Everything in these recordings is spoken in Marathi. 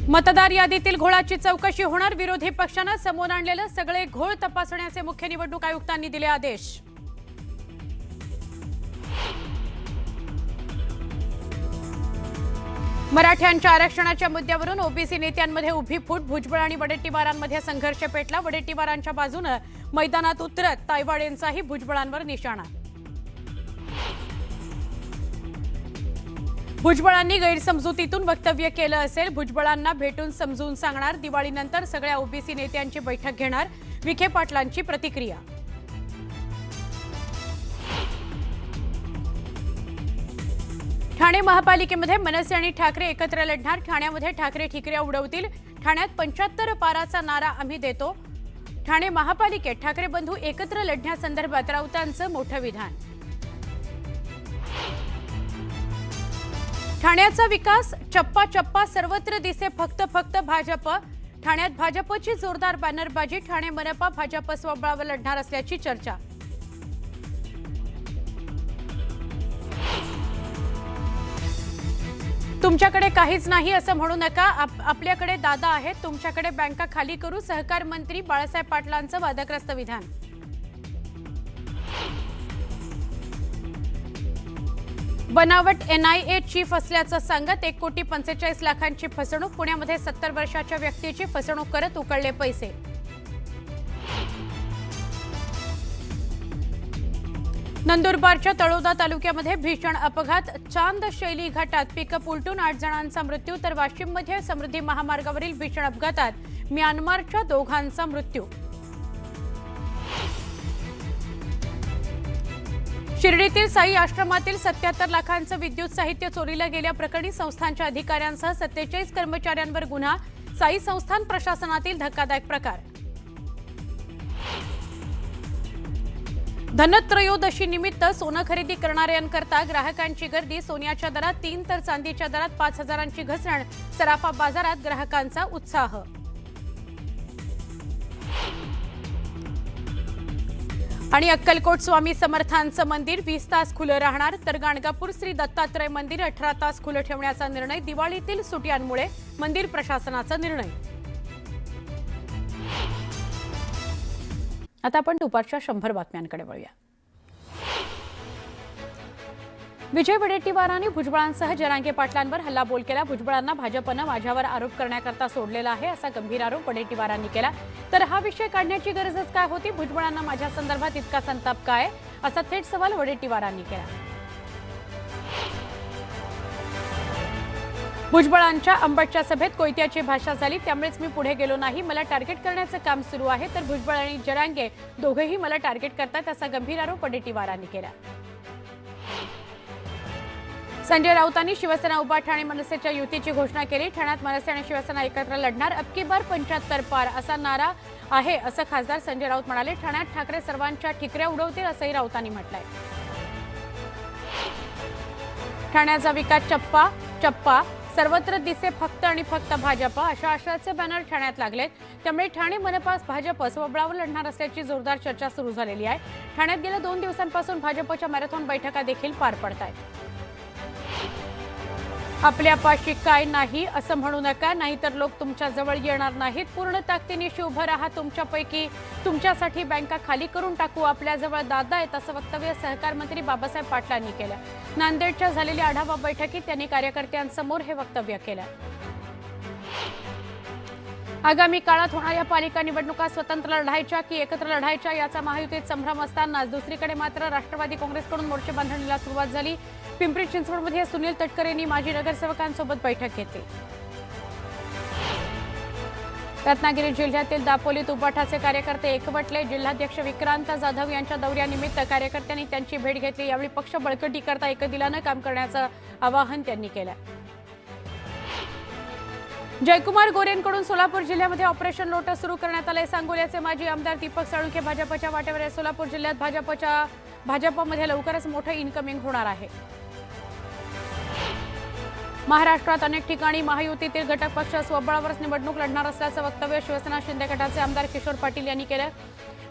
मतदार यादीतील घोळाची चौकशी होणार. विरोधी पक्षानं समोर आणलेले सगळे घोळ तपासण्याचे मुख्य निवडणूक आयुक्तांनी दिले आदेश. मराठ्यांच्या आरक्षणाच्या मुद्द्यावरून ओबीसी नेत्यांमध्ये उभी फूट. भुजबळ आणि वडेट्टीवारांमध्ये संघर्ष पेटला. वडेट्टीवारांच्या बाजूने मैदानात उतरत तायवाडेंचाही भुजबळांवर निशाणा. भुजबळांनी गैरसमजुतीतून वक्तव्य केलं असेल. भुजबळांना भेटून समजून सांगणार. दिवाळीनंतर सगळ्या ओबीसी नेत्यांची बैठक घेणार. विखे पाटलांची प्रतिक्रिया. ठाणे महापालिकेमध्ये मनसे आणि ठाकरे एकत्र लढणार. ठाण्यामध्ये ठाकरे ठिकऱ्या उडवतील. ठाण्यात 75 पाराचा नारा आम्ही देतो. ठाणे महापालिकेत ठाकरे बंधू एकत्र लढण्यासंदर्भात राऊतांचं मोठं विधान. ठाण्याचा विकास चप्पा चप्पा सर्वत्र दिसे फक्त फक्त भाजप. ठाण्यात भाजपची जोरदार बॅनरबाजी. ठाणे मनपा भाजप स्वबळावर लढणार असल्याची चर्चा. तुमच्याकडे काहीच नाही असं म्हणू नका. आपल्याकडे दादा आहेत. तुमच्याकडे बँका खाली करू. सहकार मंत्री बाळासाहेब पाटलांचं वादग्रस्त विधान. बनावट एनआयए चीफ असल्याचं सांगत 1,45,00,000ची फसवणूक. पुण्यामध्ये 70 वर्षाच्या व्यक्तीची फसवणूक करत उकळले पैसे. नंदुरबारच्या तळोदा तालुक्यामध्ये भीषण अपघात. चांद शैली घाटात पिकअप उलटून 8 जणांचा मृत्यू. तर वाशिममध्ये समृद्धी महामार्गावरील भीषण अपघातात म्यानमारच्या 2घांचा मृत्यू. शिर्डीतील साई आश्रमातील 77 लाखांचं विद्युत साहित्य चोरीला गेल्याप्रकरणी संस्थानच्या अधिकाऱ्यांसह 47 कर्मचाऱ्यांवर गुन्हा. साई संस्थान प्रशासनातील धक्कादायक प्रकार. धनत्रयोदशी निमित्त सोनं खरेदी करणाऱ्यांकरता ग्राहकांची गर्दी. सोन्याच्या दरात 3 तर चांदीच्या दरात 5,000ची घसरण. सराफा बाजारात ग्राहकांचा उत्साह. आणि अक्कलकोट स्वामी समर्थांचं मंदिर 20 तास खुलं राहणार. तर गाणगापूर श्री दत्तात्रय मंदिर 18 तास खुलं ठेवण्याचा निर्णय. दिवाळीतील सुट्यांमुळे मंदिर प्रशासनाचा निर्णय. आता आपण दुपारच्या 100 बातम्यांकडे वळूया. विजय वडेट्टीवारांनी भुजबळांसह जरांगे पाटलांवर हल्लाबोल केला. भुजबळांना भाजपनं माझ्यावर आरोप करण्याकरता सोडलेला आहे असा गंभीर आरोप वडेट्टीवारांनी केला. तर हा विषय काढण्याची गरजच काय होती? भुजबळांना माझ्या संदर्भात इतका संताप काय असा थेट सवाल वडेट्टीवारांनी केला. भुजबळांच्या अंबटच्या सभेत कोयत्याची भाषा झाली. त्यामुळेच मी पुढे गेलो नाही. मला टार्गेट करण्याचं काम सुरू आहे. तर भुजबळ आणि जरांगे दोघेही मला टार्गेट करतात असा गंभीर आरोप वडेट्टीवारांनी केला. संजय राऊतांनी शिवसेना उभाठ आणि मनसेच्या युतीची घोषणा केली. ठाण्यात मनसे आणि शिवसेना एकत्र लढणार. अबकी बार 75 पार असा नारा आहे असं खासदार संजय राऊत म्हणाले. ठाण्यात ठाकरे सर्वांच्या ठिकऱ्या उडवतील असंही राऊतांनी म्हटलंय. ठाण्याचा विकास चप्पा चप्पा सर्वत्र दिसे फक्त आणि फक्त भाजप अशा आशयाचे बॅनर ठाण्यात लागलेत. त्यामुळे ठाणे मनपास भाजप स्वबळावर लढणार असल्याची जोरदार चर्चा सुरू झालेली आहे. ठाण्यात गेल्या 2 दिवसांपासून भाजपच्या मॅरेथॉन बैठका देखील पार पडत आहेत. आपल्यापाशी काय नाही असं म्हणू नका, नाहीतर लोक तुमच्या जवळ येणार नाहीत. पूर्ण ताकदीनिशी उभं राहा. तुमच्यासाठी बँका खाली करून टाकू. आपल्याजवळ दादा आहेत असं वक्तव्य सहकार मंत्री बाबासाहेब पाटलांनी केलं. नांदेडच्या झालेल्या आढावा बैठकीत त्यांनी कार्यकर्त्यांसमोर हे वक्तव्य केलं. आगामी काळात होणाऱ्या पालिका निवडणुका स्वतंत्र लढायच्या की एकत्र लढायच्या याचा महायुतीत संभ्रम असतानाच दुसरीकडे मात्र राष्ट्रवादी काँग्रेसकडून मोर्चे बांधणीला सुरुवात झाली. पिंपरी चिंचवडमध्ये सुनील तटकर यांनी माजी नगरसेवकांसोबत बैठक घेतली. रत्नागिरी जिल्ह्यातील दापोलीत उबाठाचे कार्यकर्ते एकवटले. जिल्हाध्यक्ष विक्रांत जाधव यांच्या दौऱ्यानिमित्त कार्यकर्त्यांनी त्यांची भेट घेतली. यावेळी पक्ष बळकटी करता एकदिलानं काम करण्याचं आवाहन त्यांनी केलं. जयकुमार गोरेंकडून सोलापूर जिल्ह्यामध्ये ऑपरेशन लोटस सुरू करण्यात आले. सांगोल्याचे माजी आमदार दीपक साळुंखे भाजपच्या वाटेवर आहे. सोलापूर जिल्ह्यात भाजपमध्ये लवकरच मोठं इन्कमिंग होणार आहे. महाराष्ट्रात अनेक ठिकाणी महायुतीतील घटक पक्ष स्वबळावरच निवडणूक लढणार असल्याचं वक्तव्य शिवसेना शिंदे गटाचे आमदार किशोर पाटील यांनी केलं.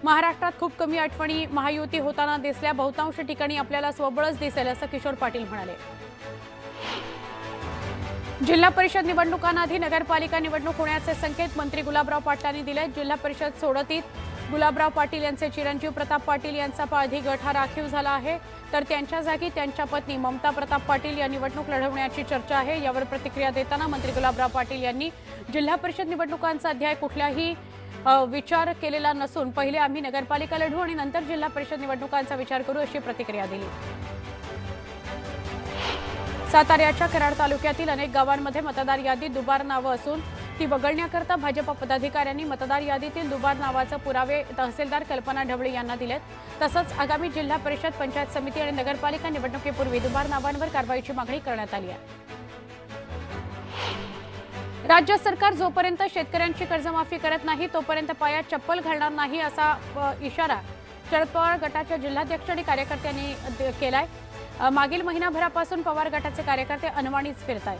महाराष्ट्रात खूप कमी आठवणी महायुती होताना दिसल्या. बहुतांश ठिकाणी आपल्याला स्वबळच दिसेल असं किशोर पाटील म्हणाले. जिल्हा परिषद निवडणुकांआधी नगरपालिका निवडणूक होण्याचे संकेत मंत्री गुलाबराव पाटलांनी दिले। जिल्हा परिषद सोडतीत गुलाबराव पाटील यांचे चिरंजीव प्रताप पाटील यांचा पाळधी गट हा राखीव झाला आहे, तर त्यांच्या जागी त्यांच्या पत्नी ममता प्रताप पाटील या निवडणूक लढवण्याची चर्चा आहे। यावर प्रतिक्रिया देताना मंत्री गुलाबराव पाटील यांनी जिल्हा परिषद निवडणुकांचा अध्याय कुठल्याही विचार केलेला नसून पहिले आम्ही नगरपालिका लढवू आणि नंतर जिल्हा परिषद निवडणुकांचा विचार करू अशी प्रतिक्रिया दिली। साताऱ्याच्या कराड तालुक्यातील अनेक गावांमध्ये मतदार यादीत दुबार नावे असून ती वगळण्याकरता भाजप पदाधिकाऱ्यांनी मतदार यादीतील दुबार नावाचे पुरावे तहसीलदार कल्पना ढवळे यांना दिलेत। तसंच आगामी जिल्हा परिषद, पंचायत समिती आणि नगरपालिका निवडणुकीपूर्वी दुबार नावांवर कारवाईची मागणी करण्यात आली आहे। राज्य सरकार जोपर्यंत शेतकऱ्यांची कर्जमाफी करत नाही तोपर्यंत पायात चप्पल घालणार नाही असा इशारा शरद पवार गटाच्या जिल्हाध्यक्ष आणि कार्यकर्त्यांनी केलाय। मागील महिनाभरापासून पवार गटाचे कार्यकर्ते अनवाणीच फिरतायत।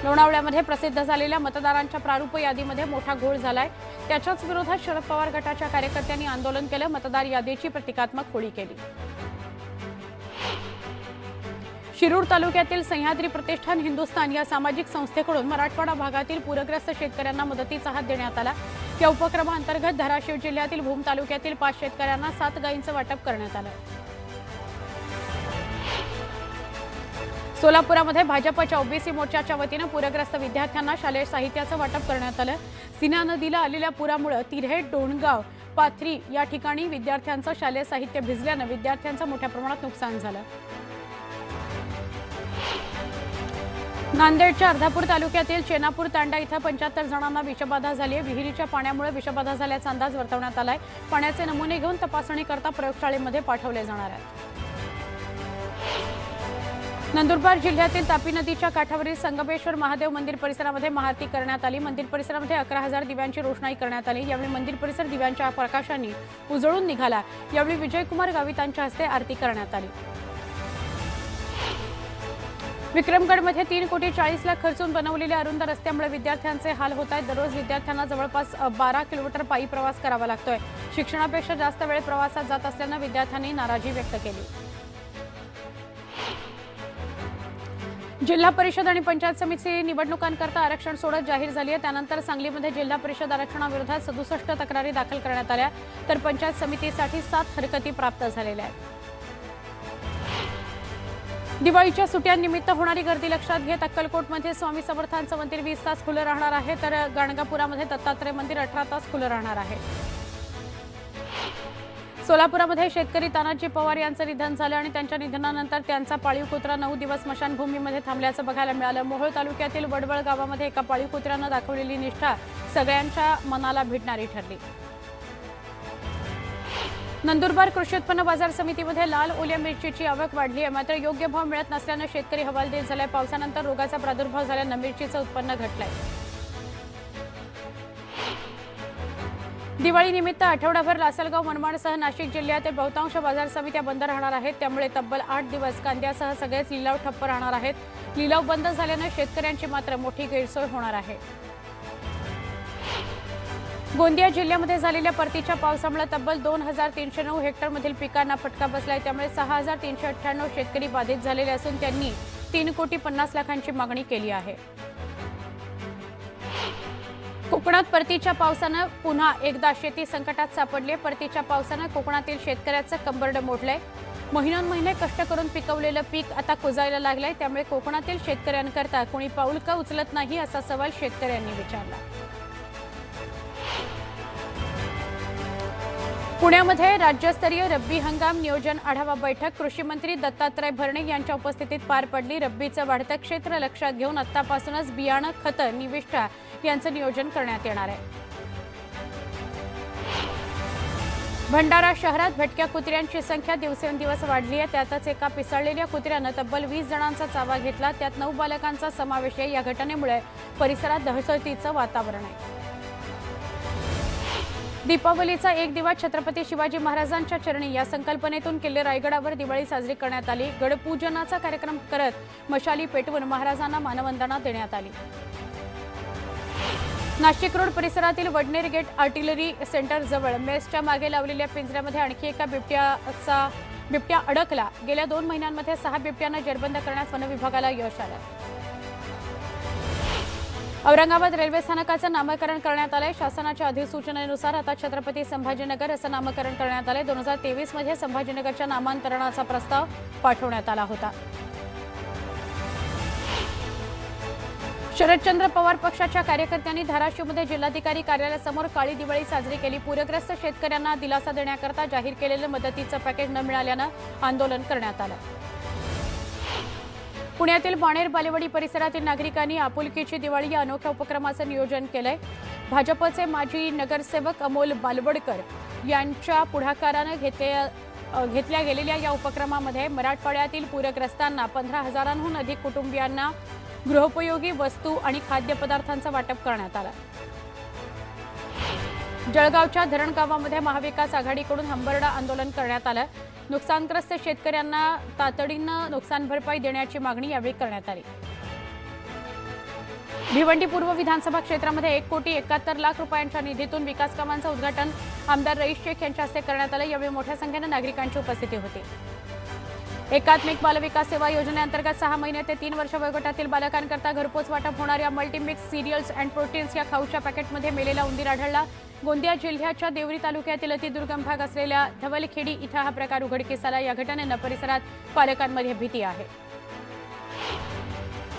लोणावळ्यामध्ये प्रसिद्ध झालेल्या मतदारांच्या प्रारूप यादीमध्ये मोठा घोळ झालाय। त्याच्याच विरोधात शरद पवार गटाच्या कार्यकर्त्यांनी आंदोलन केलं, मतदार यादीची प्रतिकात्मक होळी केली। शिरूर तालुक्यातील सह्याद्री प्रतिष्ठान हिंदुस्थान या सामाजिक संस्थेकडून मराठवाडा भागातील पूरग्रस्त शेतकऱ्यांना मदतीचा हात देण्यात आला। या उपक्रमांतर्गत धाराशिव जिल्ह्यातील भूम तालुक्यातील 5 शेतकऱ्यांना 7 गायींचं वाटप करण्यात आलं। सोलापुरामध्ये भाजपच्या ओबीसी मोर्चाच्या वतीनं पूरग्रस्त विद्यार्थ्यांना शालेय साहित्याचं वाटप करण्यात आलं। सिन्हा नदीला आलेल्या पुरामुळे तिऱ्हेट, डोणगाव, पाथरी या ठिकाणी विद्यार्थ्यांचं शालेय साहित्य भिजल्यानं विद्यार्थ्यांचं मोठ्या प्रमाणात नुकसान झालं। नांदेडच्या अर्धापूर तालुक्यातील चेनापूर तांडा इथं 75 जणांना विषबाधा झाली आहे। विहिरीच्या पाण्यामुळे विषबाधा झाल्याचा अंदाज वर्तवण्यात आलाय। पाण्याचे नमुने घेऊन तपासणी करता प्रयोगशाळेमध्ये पाठवले जाणार आहेत। नंदुरबार जिल्ह्यातील तापी नदीच्या काठावरील संगमेश्वर महादेव मंदिर परिसरामध्ये महाआरती करण्यात आली। मंदिर परिसरामध्ये 11,000 दिव्यांची रोषणाई करण्यात आली। यावेळी मंदिर परिसर दिव्यांच्या प्रकाशाने उजळून निघाला। यावेळी विजयकुमार गावितांच्या हस्ते आरती करण्यात आली। विक्रमगडमध्ये 3 कोटी 40 लाख खर्चून बनवलेल्या अरुंद रस्त्यामुळे विद्यार्थ्यांचे हाल होत आहेत। दररोज विद्यार्थ्यांना जवळपास 12 किलोमीटर पायी प्रवास करावा लागतोय। शिक्षणापेक्षा जास्त वेळ प्रवासात जात असल्याने विद्यार्थ्यांनी नाराजी व्यक्त केली। जिल्हा परिषद आणि पंचायत समिती निवडणुकांकरता आरक्षण सोडत जाहीर झाली आहे। त्यानंतर सांगलीमध्ये जिल्हा परिषद आरक्षणाविरोधात 67 तक्रारी दाखल करण्यात आल्या, तर पंचायत समितीसाठी 7 हरकती प्राप्त झालेल्या आहेत। दिवाळीच्या सुट्ट्यांनिमित्त होणारी गर्दी लक्षात घेत अक्कलकोटमध्ये स्वामी समर्थांचं मंदिर 20 तास खुलं राहणार आहे, तर गाणगापुरामध्ये दत्तात्रय मंदिर 18 तास खुलं राहणार आहे। सोलापुरामध्ये शेतकरी तानाजी पवार यांचं निधन झालं आणि त्यांच्या निधनानंतर त्यांचा पाळीव कुत्रा 9 दिवस स्मशानभूमीमध्ये थांबल्याचं बघायला मिळालं। मोहोळ तालुक्यातील वडवळ गावामध्ये एका पाळीव कुत्र्यानं दाखवलेली निष्ठा सगळ्यांच्या मनाला भिडणारी ठरली। नंदुरबार कृषी उत्पन्न बाजार समितीमध्ये लाल ओल्या मिरचीची आवक वाढली आहे, मात्र योग्य भाव मिळत नसल्याने शेतकरी हवालदिल झालाय। पावसानंतर रोगाचा प्रादुर्भाव झाल्यानं मिरचीचं उत्पन्न घटलंय। दिवाळीनिमित्त आठवडाभर लासलगाव, मनमाडसह नाशिक जिल्ह्यातील बहुतांश बाजार समित्या बंद राहणार आहेत। त्यामुळे तब्बल 8 दिवस कांद्यासह सगळेच लिलाव ठप्प राहणार आहेत। लिलाव बंद झाल्याने शेतकऱ्यांची मात्र मोठी गैरसोय होणार आहे। गोंदिया जिल्ह्यामध्ये झालेल्या परतीच्या पावसामुळे तब्बल 2309 हेक्टरमधील पिकांना फटका बसलाय। त्यामुळे 6398 शेतकरी बाधित झालेले असून त्यांनी 3 कोटी 50 लाखांची मागणी केली आहे। कोकणात परतीच्या पावसानं पुन्हा एकदा शेती संकटात सापडले। परतीच्या पावसानं कोकणातील शेतकऱ्याचं कंबरड मोडलंय। महिनोन्महिने कष्ट करून पिकवलेलं पीक आता कुजायला लागलंय। त्यामुळे कोकणातील शेतकऱ्यांकरता कोणी पाऊल का उचलत नाही असा सवाल शेतकऱ्यांनी विचारला। पुण्यामध्ये राज्यस्तरीय रब्बी हंगाम नियोजन आढावा बैठक कृषी मंत्री दत्तात्रय भरणे यांच्या उपस्थितीत पार पडली। रब्बीचं वाढतं क्षेत्र लक्षात घेऊन आतापासूनच बियाणं, खतं, निविष्ठा यांचं नियोजन करण्यात येणार आहे। भंडारा शहरात भटक्या कुत्र्यांची संख्या दिवसेंदिवस वाढली आहे। त्यातच एका पिसाळलेल्या कुत्र्यानं तब्बल 20 जणांचा चावा घेतला, त्यात 9 बालकांचा समावेश आहे। या घटनेमुळे परिसरात दहशतीचं वातावरण आहे। दीपावलीचा एक दिवा छत्रपती शिवाजी महाराजांच्या चरणी या संकल्पनेतून किल्ले रायगडावर दिवाळी साजरी करण्यात आली। गडपूजनाचा कार्यक्रम करत मशाली पेटवून महाराजांना मानवंदना देण्यात आली। नाशिक रोड परिसरातील वडनेर गेट आर्टिलरी सेंटर जवळ मेसच्या मागे लावलेल्या पिंजऱ्यामध्ये आणखी एका बिबट्याचा बिबट्या अडकला. गेल्या 2 महिन्यांमध्ये 6 बिबट्यांना जेरबंद करण्यात वन विभागाला यश आलं. औरंगाबाद रेल्वे स्थानकाचं नामकरण करण्यात आलंय. शासनाच्या अधिसूचनेनुसार आता छत्रपती संभाजीनगर असं नामकरण करण्यात आलंय. 2023 मध्ये संभाजीनगरच्या नामांतरणाचा प्रस्ताव पाठवण्यात आला होता. शरदचंद्र पवार पक्षाच्या कार्यकर्त्यांनी धाराशिवमध्ये जिल्हाधिकारी कार्यालयासमोर काळी दिवाळी साजरी केली. पूरग्रस्त शेतकऱ्यांना दिलासा देण्याकरता जाहीर केलेलं मदतीचं पॅकेज न मिळाल्यानं आंदोलन करण्यात आलं. पुण्यातील बाणेर बालेवाडी परिसरातील नागरिकांनी आपुलकीची दिवाळी या अनोख्या उपक्रमाचं नियोजन केलंय. भाजपचे माजी नगरसेवक अमोल बालवडकर यांच्या पुढाकारानं घेतल्या गेलेल्या या उपक्रमामध्ये मराठवाड्यातील पूरग्रस्तांना 15,000हून अधिक कुटुंबियांना गृहोपयोगी वस्तू आणि खाद्यपदार्थांचं वाटप करण्यात आलं. जळगावच्या धरणगावामध्ये महाविकास आघाडीकडून हंबरडा आंदोलन करण्यात आलं. नुकसानग्रस्त शेतकऱ्यांना तातडीनं नुकसान भरपाई देण्याची मागणी यावेळी करण्यात आली. भिवंडी पूर्व विधानसभा क्षेत्रामध्ये 1,71,00,000 रुपयांच्या निधीतून विकास कामांचं उद्घाटन आमदार रईस शेख यांच्या हस्ते करण्यात आलं. यावेळी मोठ्या संख्येनं नागरिकांची उपस्थिती होती. एकात्मिक बालविकास सेवा योजनेअंतर्गत 6 महिने ते 3 वर्ष वयोगटातील बालकांकरता घरपोच वाटप होणाऱ्या मल्टीमिक्स सिरियल्स अँड प्रोटीन्स या खाऊच्या पॅकेटमध्ये मेलेला उंदीर आढळला. गोंदिया जिल्ह्याच्या देवरी तालुक्यातील अतिदुर्गम भाग असलेल्या धवलखेडी इथं हा प्रकार उघडकीस आला. या घटनेनं परिसरात पालकांमध्ये भीती आहे.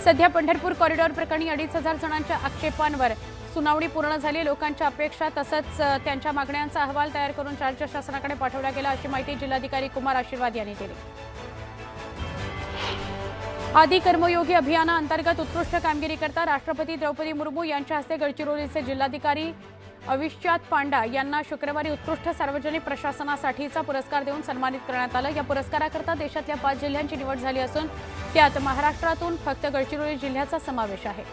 सध्या पंढरपूर कॉरिडॉर प्रकरणी 2,500 जणांच्या आक्षेपांवर सुनावणी पूर्ण झाली. लोकांच्या अपेक्षा तसंच त्यांच्या मागण्यांचा अहवाल तयार करून राज्य शासनाकडे पाठवला गेला, अशी माहिती जिल्हाधिकारी कुमार आशीर्वाद यांनी दिली. आदी कर्मयोगी अभियानाअंतर्गत उत्कृष्ट कामगिरी करता राष्ट्रपती द्रौपदी मुर्मू यांच्या हस्ते गडचिरोलीचे जिल्हाधिकारी अविश्यात पांडा यांना शुक्रवारी उत्कृष्ट सार्वजनिक प्रशासनासाठीचा पुरस्कार देऊन सन्मानित करण्यात आलं. या पुरस्काराकरता देशातल्या 5 जिल्ह्यांची निवड झाली असून त्यात महाराष्ट्रातून फक्त गडचिरोली जिल्ह्याचा समावेश आहे.